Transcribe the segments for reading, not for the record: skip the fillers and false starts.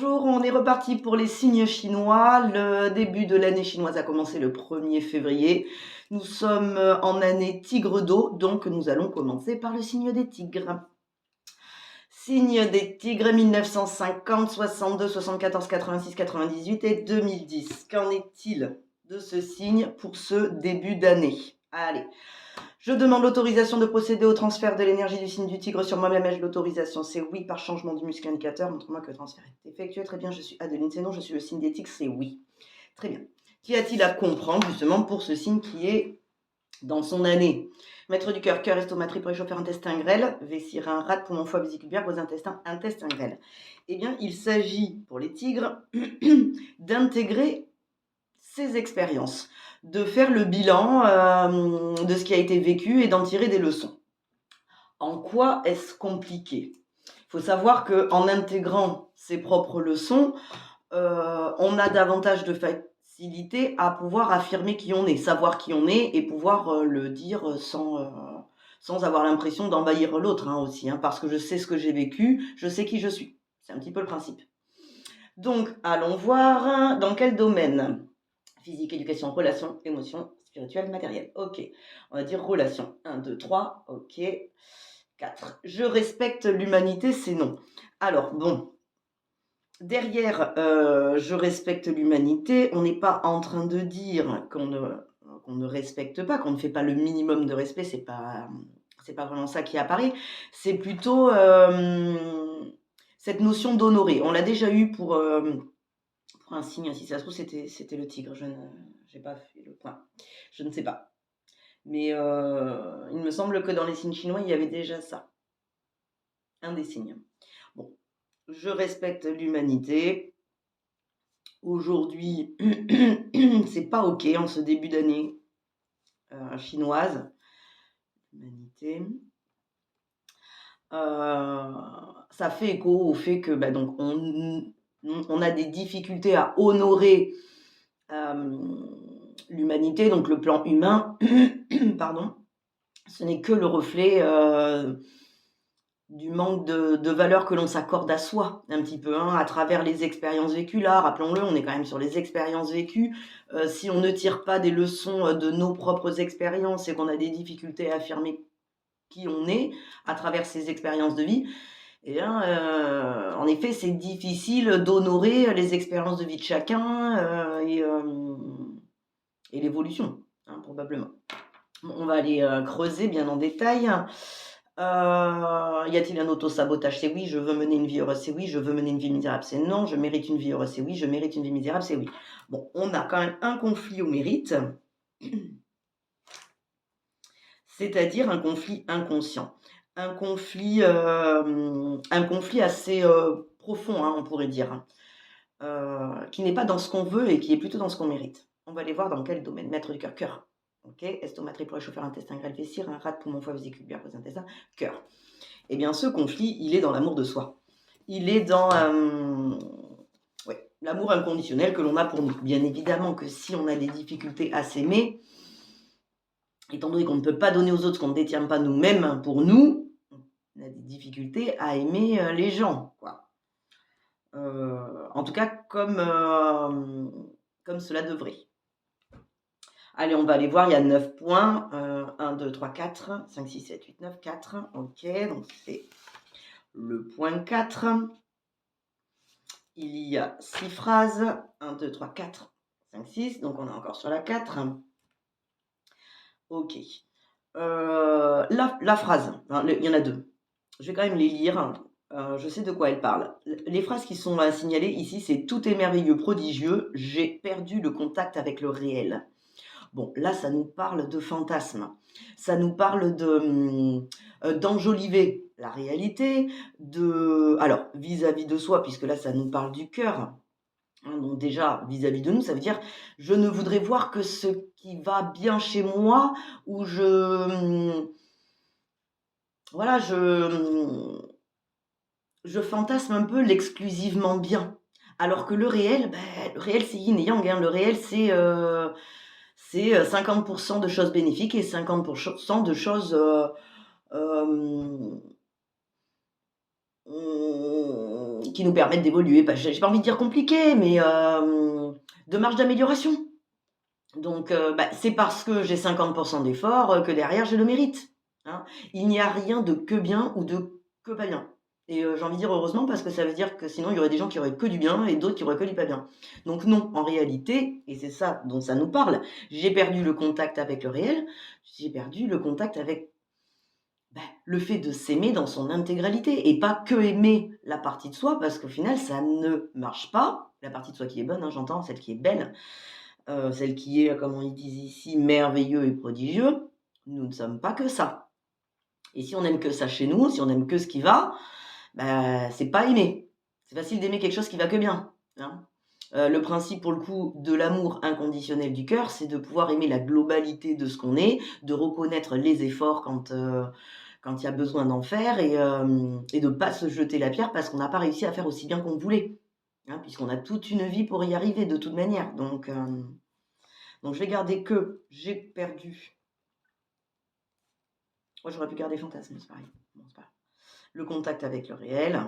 Bonjour, on est reparti pour les signes chinois. Le début de l'année chinoise a commencé le 1er février. Nous sommes en année tigre d'eau, donc nous allons commencer par le signe des tigres. Signe des tigres 1950, 62, 74, 86, 98 et 2010. Qu'en est-il de ce signe pour ce début d'année? Allez. Je demande l'autorisation de procéder au transfert de l'énergie du signe du tigre sur moi-même. Ai-je l'autorisation? C'est oui par changement du muscle indicateur. Montre-moi que le transfert est effectué. Très bien, je suis Adeline. C'est non, je suis le signe des tigres. C'est oui. Très bien. Qu'y a-t-il à comprendre justement pour ce signe qui est dans son année? Maître du cœur, estomac, préchauffeur, intestin grêle, vessie, rein, rate, poumon, foie, vésicule biliaire, gros intestin, intestin grêle. Eh bien, il s'agit pour les tigres d'intégrer ces expériences, de faire le bilan de ce qui a été vécu et d'en tirer des leçons. En quoi est-ce compliqué? Il faut savoir qu'en intégrant ses propres leçons, on a davantage de facilité à pouvoir affirmer qui on est, savoir qui on est et pouvoir le dire sans avoir l'impression d'envahir l'autre aussi, parce que je sais ce que j'ai vécu, je sais qui je suis. C'est un petit peu le principe. Donc, allons voir dans quel domaine. Physique, éducation, relations, émotions, spirituelles, matérielles. Ok. On va dire relations. 1, 2, 3. Ok. 4. Je respecte l'humanité, c'est non. Alors, bon. Derrière, je respecte l'humanité, on n'est pas en train de dire qu'on ne respecte pas, qu'on ne fait pas le minimum de respect, c'est pas vraiment ça qui apparaît. C'est plutôt cette notion d'honorer. On l'a déjà eu pour un signe, si ça se trouve, c'était le tigre. Je n'ai pas fait le point. Je ne sais pas. Mais il me semble que dans les signes chinois, il y avait déjà ça. Un des signes. Bon, je respecte l'humanité. Aujourd'hui, c'est pas OK en ce début d'année chinoise. L'humanité. Ça fait écho au fait que donc on a des difficultés à honorer l'humanité, donc le plan humain, pardon, ce n'est que le reflet du manque de valeur que l'on s'accorde à soi, un petit peu, à travers les expériences vécues. Là, rappelons-le, on est quand même sur les expériences vécues. Si on ne tire pas des leçons de nos propres expériences et qu'on a des difficultés à affirmer qui on est à travers ces expériences de vie, eh bien, en effet, c'est difficile d'honorer les expériences de vie de chacun et l'évolution, probablement. Bon, on va aller creuser bien en détail. Y a-t-il un auto-sabotage? C'est oui. Je veux mener une vie heureuse? C'est oui. Je veux mener une vie misérable? C'est non. Je mérite une vie heureuse? C'est oui. Je mérite une vie misérable? C'est oui. Bon, on a quand même un conflit au mérite, c'est-à-dire un conflit inconscient. Un conflit assez profond, on pourrait dire, qui n'est pas dans ce qu'on veut et qui est plutôt dans ce qu'on mérite. On va aller voir dans quel domaine. Maître du cœur, cœur. Ok, estomac, préchauffeur, intestin grêle, vessie, rein, rate, poumon, foie, vésicule biliaire, gros intestin, cœur. Eh bien, ce conflit, il est dans l'amour de soi. Il est dans l'amour inconditionnel que l'on a pour nous. Bien évidemment que si on a des difficultés à s'aimer, étant donné qu'on ne peut pas donner aux autres ce qu'on ne détient pas nous-mêmes pour nous, on a des difficultés à aimer les gens, quoi. En tout cas, comme cela devrait. Allez, on va aller voir, il y a 9 points. 1, 2, 3, 4, 5, 6, 7, 8, 9, 4. Ok, donc c'est le point 4. Il y a 6 phrases. 1, 2, 3, 4, 5, 6. Donc on est encore sur la 4. Ok. La phrase, il y en a 2. Je vais quand même les lire. Je sais de quoi elles parlent. Les phrases qui sont signalées ici, c'est « Tout est merveilleux, prodigieux, j'ai perdu le contact avec le réel ». Bon, là, ça nous parle de fantasme. Ça nous parle d'enjoliver la réalité, alors, vis-à-vis de soi, puisque là, ça nous parle du cœur. Donc déjà, vis-à-vis de nous, ça veut dire « Je ne voudrais voir que ce qui va bien chez moi » ou voilà, je fantasme un peu l'exclusivement bien. Alors que le réel, c'est yin et yang. Le réel, c'est 50% de choses bénéfiques et 50% de choses qui nous permettent d'évoluer. J'ai pas envie de dire compliqué, mais de marge d'amélioration. Donc, c'est parce que j'ai 50 d'efforts que derrière je le mérite. Hein. Il n'y a rien de que bien ou de que pas bien. Et j'ai envie de dire heureusement parce que ça veut dire que sinon il y aurait des gens qui auraient que du bien et d'autres qui auraient que du pas bien. Donc non, en réalité, et c'est ça dont ça nous parle, j'ai perdu le contact avec le réel, j'ai perdu le contact avec le fait de s'aimer dans son intégralité et pas que aimer la partie de soi parce qu'au final ça ne marche pas. La partie de soi qui est bonne, hein, j'entends, celle qui est belle, celle qui est, comme ils disent ici, merveilleux et prodigieux. Nous ne sommes pas que ça. Et si on n'aime que ça chez nous, si on n'aime que ce qui va, c'est pas aimer. C'est facile d'aimer quelque chose qui va que bien. Hein. Le principe, pour le coup, de l'amour inconditionnel du cœur, c'est de pouvoir aimer la globalité de ce qu'on est, de reconnaître les efforts quand il y a besoin d'en faire et de ne pas se jeter la pierre parce qu'on n'a pas réussi à faire aussi bien qu'on voulait. Hein, puisqu'on a toute une vie pour y arriver de toute manière. Donc je vais garder que j'ai perdu. Moi, j'aurais pu garder fantasme, c'est pareil. Bon, c'est pas grave. Le contact avec le réel.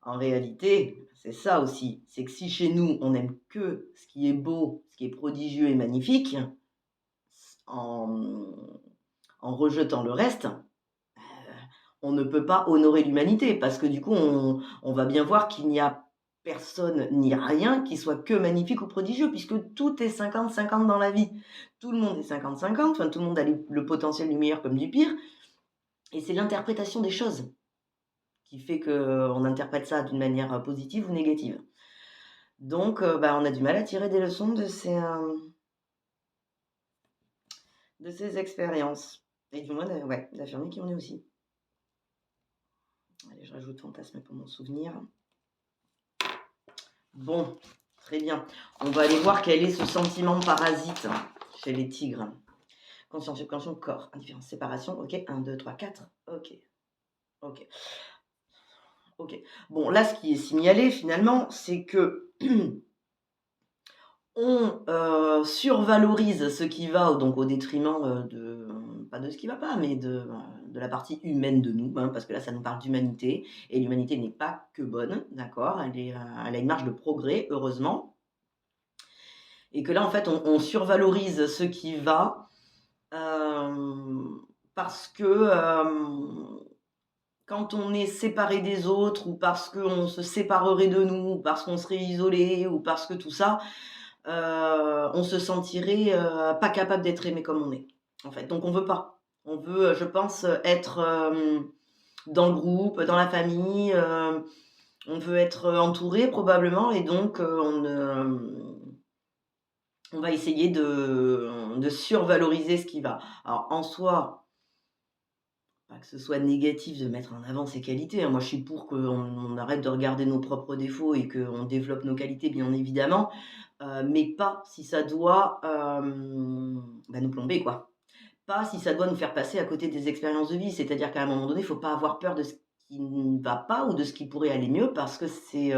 En réalité, c'est ça aussi. C'est que si chez nous, on n'aime que ce qui est beau, ce qui est prodigieux et magnifique, en, en rejetant le reste, on ne peut pas honorer l'humanité parce que du coup, on va bien voir qu'il n'y a personne ni rien qui soit que magnifique ou prodigieux puisque tout est 50-50 dans la vie. Tout le monde est 50-50, enfin tout le monde a le potentiel du meilleur comme du pire et c'est l'interprétation des choses qui fait qu'on interprète ça d'une manière positive ou négative. Donc, on a du mal à tirer des leçons de ces expériences. Et du moins, d'affirmer qui on est aussi. Allez, je rajoute fantasme pour mon souvenir. Bon, très bien. On va aller voir quel est ce sentiment parasite chez les tigres. Conscience, subconscient, corps, indifférence, séparation. Ok, 1, 2, 3, 4. Ok. Bon, là, ce qui est signalé, finalement, c'est que on survalorise ce qui va, donc au détriment pas de ce qui va pas, mais de la partie humaine de nous, hein, parce que là, ça nous parle d'humanité, et l'humanité n'est pas que bonne, d'accord, elle a une marge de progrès, heureusement, et que là, en fait, on survalorise ce qui va, parce que quand on est séparé des autres, ou parce qu'on se séparerait de nous, ou parce qu'on serait isolé, ou parce que tout ça, on se sentirait pas capable d'être aimé comme on est, en fait. Donc on veut pas. On veut, je pense, être dans le groupe, dans la famille, on veut être entouré probablement et donc on va essayer de survaloriser ce qui va. Alors en soi, pas que ce soit négatif de mettre en avant ses qualités, hein. Moi, je suis pour qu'on arrête de regarder nos propres défauts et qu'on développe nos qualités, bien évidemment, mais pas si ça doit, nous plomber, quoi. Pas si ça doit nous faire passer à côté des expériences de vie. C'est-à-dire qu'à un moment donné, il ne faut pas avoir peur de ce qui ne va pas ou de ce qui pourrait aller mieux parce que c'est,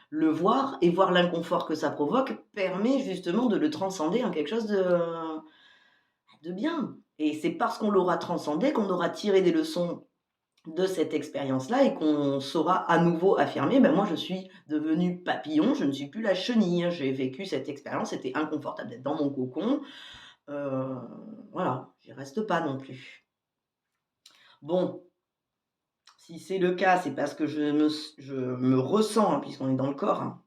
le voir et voir l'inconfort que ça provoque permet justement de le transcender en quelque chose de bien. Et c'est parce qu'on l'aura transcendé qu'on aura tiré des leçons de cette expérience-là et qu'on saura à nouveau affirmer, moi je suis devenu papillon, je ne suis plus la chenille. J'ai vécu cette expérience, c'était inconfortable d'être dans mon cocon. Voilà, j'y reste pas non plus. Bon, si c'est le cas, c'est parce que je me ressens, hein, puisqu'on est dans le corps, hein,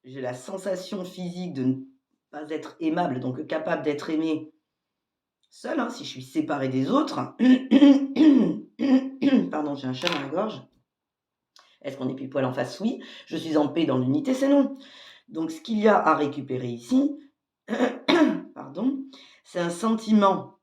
j'ai la sensation physique de ne pas être aimable, donc capable d'être aimé seule, hein, si je suis séparée des autres. Pardon, j'ai un chat dans la gorge. Est-ce qu'on est pile poil en face? Oui. Je suis en paix dans l'unité? C'est non. Donc ce qu'il y a à récupérer ici, pardon, c'est un sentiment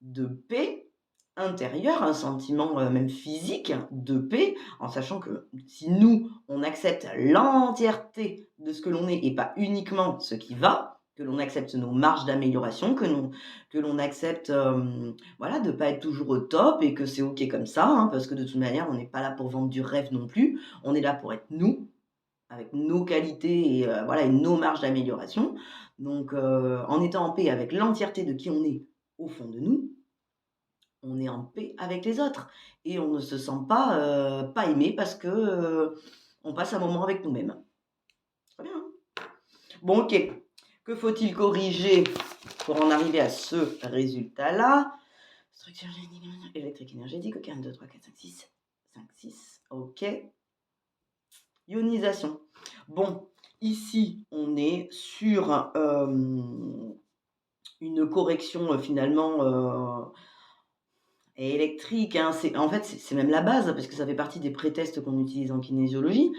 de paix intérieure, un sentiment même physique de paix, en sachant que si nous, on accepte l'entièreté de ce que l'on est et pas uniquement ce qui va, que l'on accepte nos marges d'amélioration, que l'on accepte de ne pas être toujours au top et que c'est OK comme ça, hein, parce que de toute manière, on n'est pas là pour vendre du rêve non plus, on est là pour être nous, avec nos qualités et et nos marges d'amélioration. Donc en étant en paix avec l'entièreté de qui on est au fond de nous, on est en paix avec les autres et on ne se sent pas aimé parce que, on passe un moment avec nous-mêmes. Très bien, hein? Bon, OK. Que faut-il corriger pour en arriver à ce résultat-là? Structure électrique énergétique, OK, 1, 2, 3, 4, 5, 6. 5, 6, OK. Ionisation. Bon, ici, on est sur, une correction, finalement, électrique, hein. En fait, c'est même la base, parce que ça fait partie des prétextes qu'on utilise en kinésiologie.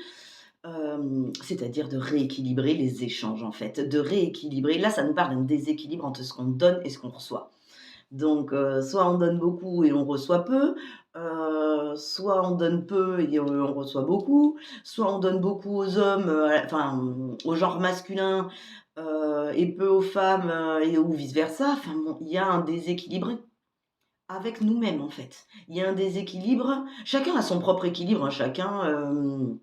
C'est-à-dire de rééquilibrer les échanges, en fait, de rééquilibrer. Là, ça nous parle d'un déséquilibre entre ce qu'on donne et ce qu'on reçoit. Donc, soit on donne beaucoup et on reçoit peu, soit on donne peu et on reçoit beaucoup, soit on donne beaucoup aux hommes, au genre masculin, et peu aux femmes, ou vice versa. Enfin bon, il y a un déséquilibre avec nous-mêmes, en fait. Il y a un déséquilibre. Chacun a son propre équilibre, hein, chacun,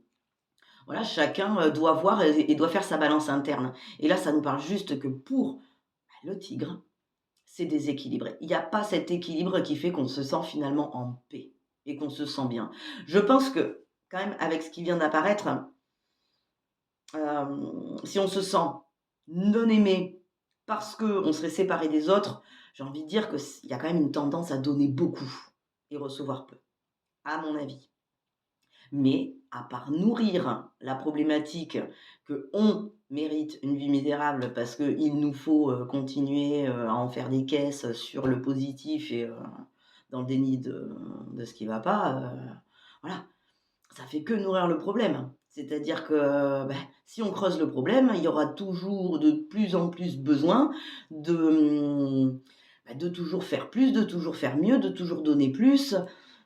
doit voir et doit faire sa balance interne. Et là, ça nous parle juste que pour le tigre, c'est déséquilibré. Il n'y a pas cet équilibre qui fait qu'on se sent finalement en paix et qu'on se sent bien. Je pense que, quand même, avec ce qui vient d'apparaître, si on se sent non aimé parce qu'on serait séparé des autres, j'ai envie de dire qu'il y a quand même une tendance à donner beaucoup et recevoir peu, à mon avis. Mais à part nourrir la problématique qu'on mérite une vie misérable parce qu'il nous faut, continuer, à en faire des caisses sur le positif et dans le déni de ce qui ne va pas, voilà, ça fait que nourrir le problème. C'est-à-dire que, si on creuse le problème, il y aura toujours de plus en plus besoin de, de toujours faire plus, de toujours faire mieux, de toujours donner plus,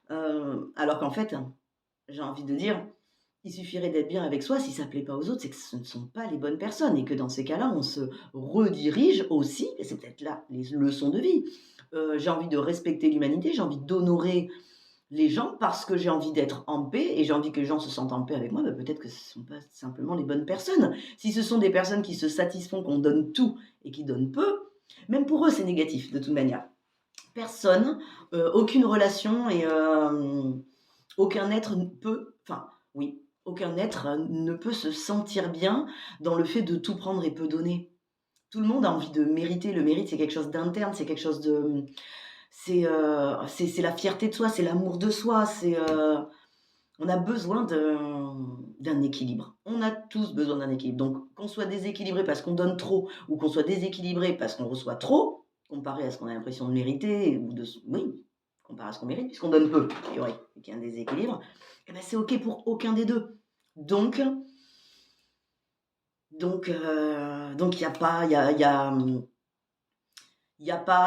alors qu'en fait, j'ai envie de dire, il suffirait d'être bien avec soi. Si ça ne plaît pas aux autres, c'est que ce ne sont pas les bonnes personnes et que dans ces cas-là, on se redirige aussi, et c'est peut-être là les leçons de vie. J'ai envie de respecter l'humanité, j'ai envie d'honorer les gens parce que j'ai envie d'être en paix et j'ai envie que les gens se sentent en paix avec moi, peut-être que ce ne sont pas simplement les bonnes personnes. Si ce sont des personnes qui se satisfont qu'on donne tout et qui donnent peu, même pour eux, c'est négatif de toute manière. Personne, aucune relation et aucun être ne peut, enfin oui, aucun être ne peut se sentir bien dans le fait de tout prendre et peu donner. Tout le monde a envie de mériter. Le mérite, c'est quelque chose d'interne, c'est quelque chose de, c'est la fierté de soi, c'est l'amour de soi, on a besoin d'un équilibre. On a tous besoin d'un équilibre. Donc, qu'on soit déséquilibré parce qu'on donne trop ou qu'on soit déséquilibré parce qu'on reçoit trop, comparé à ce qu'on a l'impression de mériter, oui, comparé à ce qu'on mérite, puisqu'on donne peu, a priori, et qu'il y a un déséquilibre, eh ben, c'est OK pour aucun des deux. Donc, il n'y a pas, il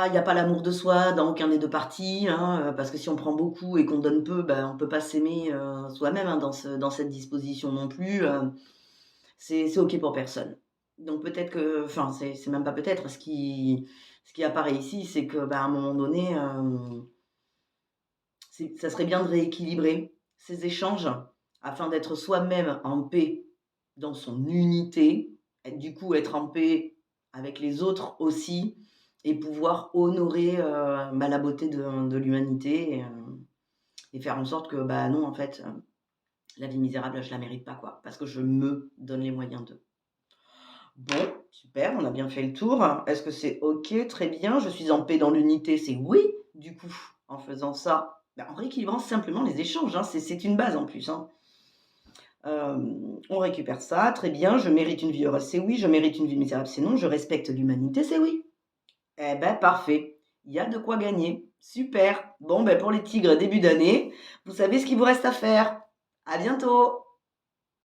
y a pas l'amour de soi dans aucun des 2 parties, hein, parce que si on prend beaucoup et qu'on donne peu, on peut pas s'aimer, soi-même, hein, dans cette disposition non plus, c'est OK pour personne. Donc peut-être que enfin, c'est même pas peut-être, ce qui apparaît ici, c'est que, à un moment donné, ça serait bien de rééquilibrer ces échanges afin d'être soi-même en paix dans son unité et du coup être en paix avec les autres aussi et pouvoir honorer, la beauté de l'humanité et faire en sorte que, non, en fait, la vie misérable, je la mérite pas, quoi, parce que je me donne les moyens de. Bon, super, on a bien fait le tour. Est-ce que c'est OK? Très bien. Je suis en paix dans l'unité, c'est oui, du coup, en faisant ça, en rééquilibrant simplement les échanges, hein, c'est une base en plus, hein. On récupère ça, très bien. Je mérite une vie heureuse, c'est oui. Je mérite une vie misérable, c'est non. Je respecte l'humanité, c'est oui. Eh ben, parfait. Il y a de quoi gagner. Super. Bon, pour les tigres, début d'année, vous savez ce qu'il vous reste à faire. À bientôt.